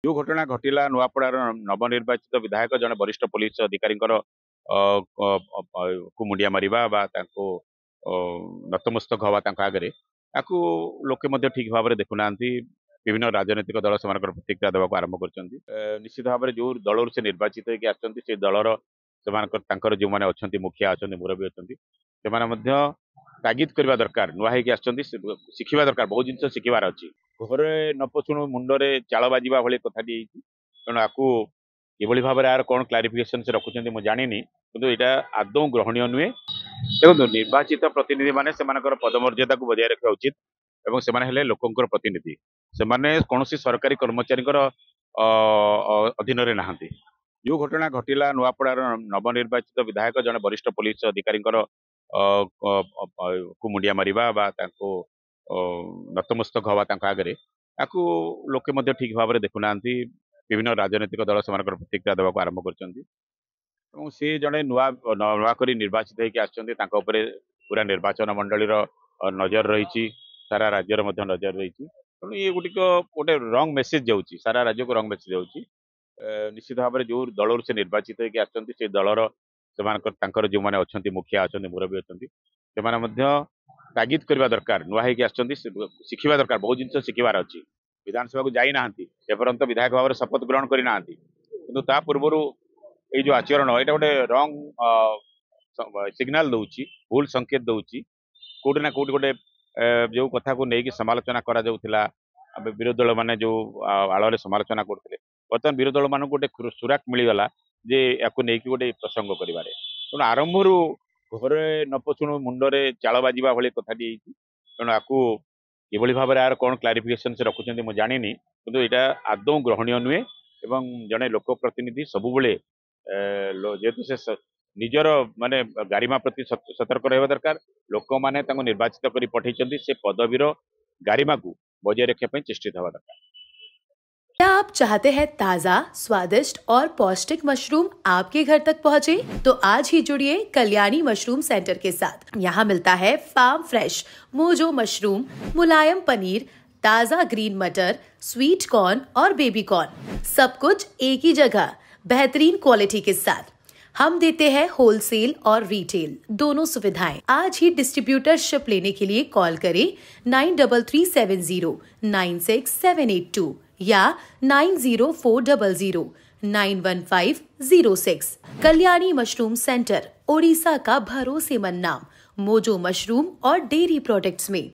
जो घटना घटिला नुआपड़ार नवनिर्वाचित विधायक जने वरिष्ठ पुलिस अधिकारी को मुंडिया मारिबा बा तांको नतमस्तक हवा तांको आगरे ताकू लोके मध्य ठीक भाव में देखुना विभिन्न राजनैतिक दल से प्रतिक्रिया देवाक आरंभ कर निश्चित भाव में जो दल से निर्वाचित होकर आसछन्ति से दलर जो मैंने अच्छा मुखिया अच्छा मुरबी अच्छा तागिद करवा दरकार नुआ होगी शिखा दरकार बहुत जिन शिखार अच्छी घरे न पशुणु मुंडरे चाल बाजिबा भली कथाटी तेणु आपको किभली भाव में यार कौन क्लारिफिकेशन से रखुच्च मुझे जानी किंतु यहाँ आदौ ग्रहणीय नुहे देखो निर्वाचित प्रतिनिधि माने पदमर्यादा को बजाय रखा उचित एवं से लोकंर प्रतिनिधि से कौन सरकारी कर्मचारी अधीन नहांती जो घटना घटिला नुआपड़ार नवनिर्वाचित विधायक जने वरिष्ठ पुलिस अधिकारी को मुंडिया मारिबा बा तांको नतमस्तक हवा तांको आगरे ताकू लोके मध्य ठीक भाव में देखुना विभिन्न राजनैतिक दल से प्रतिक्रिया देवाक आरंभ कर सी जड़े नुआ नुआ कर निर्वाचित होकर पूरा निर्वाचन मंडलीर नजर रही सारा राज्यर नजर रही तेणु ये गुटिक गोटे रंग मेसेज जाऊँगी सारा राज्य को रंग मेसेज जाऊँगी निश्चित भाव में जो दल से निर्वाचित होकर दलर जो मैंने अच्छा मुखिया अच्छा मुरबी अच्छा तागिद करवा दरकार नुआ होगी शिखा दरकार बहुत जिन शिखार अच्छी विधानसभा को जाई नाहंती एपर्यंत विधायक भाव में शपथ ग्रहण करना किंतु ता पूर्व ये जो आचरण यहाँ गोटे रंग सिग्नाल दौची भूल संकेत दौची कोटि ना कोटि गोटे जो कथा को लेकिन समालोचना करा जाउथिला विरोधी दल मैंने जो आड़ समालोचना करते बर्तमान विरोधी दल मान गोटे सुराक मिलगला जे या नहीं गोटे प्रसंग कर तेणु आरंभ घरे न पशुणु मुंडरे चाल बाजिबा भली कथाटी तेणु आपको किभली भाव में यार कौन क्लारिफिकेशन से रखुच्च मुझे जानी किंतु यहाँ आदौ ग्रहणीय नुहे एवं जड़े लोक प्रतिनिधि सबुबले जेहेतु से निजर माने गारिमा प्रति सतर्क रहा दरकार लोक मैंने निर्वाचित कर पठे से पदवीर गारिमा को बजाय रखापी चेष्टित हवा दरकार। क्या आप चाहते हैं ताज़ा, स्वादिष्ट और पौष्टिक मशरूम आपके घर तक पहुंचे? तो आज ही जुड़िए कल्याणी मशरूम सेंटर के साथ। यहाँ मिलता है फार्म फ्रेश मोजो मशरूम, मुलायम पनीर, ताज़ा ग्रीन मटर, स्वीट कॉर्न और बेबी कॉर्न, सब कुछ एक ही जगह बेहतरीन क्वालिटी के साथ। हम देते हैं होलसेल और रिटेल दोनों सुविधाएं। आज ही डिस्ट्रीब्यूटरशिप लेने के लिए कॉल करें 9337096782 या 9040091506। कल्याणी मशरूम सेंटर, ओडिशा का भरोसेमंद नाम मोजो मशरूम और डेयरी प्रोडक्ट्स में।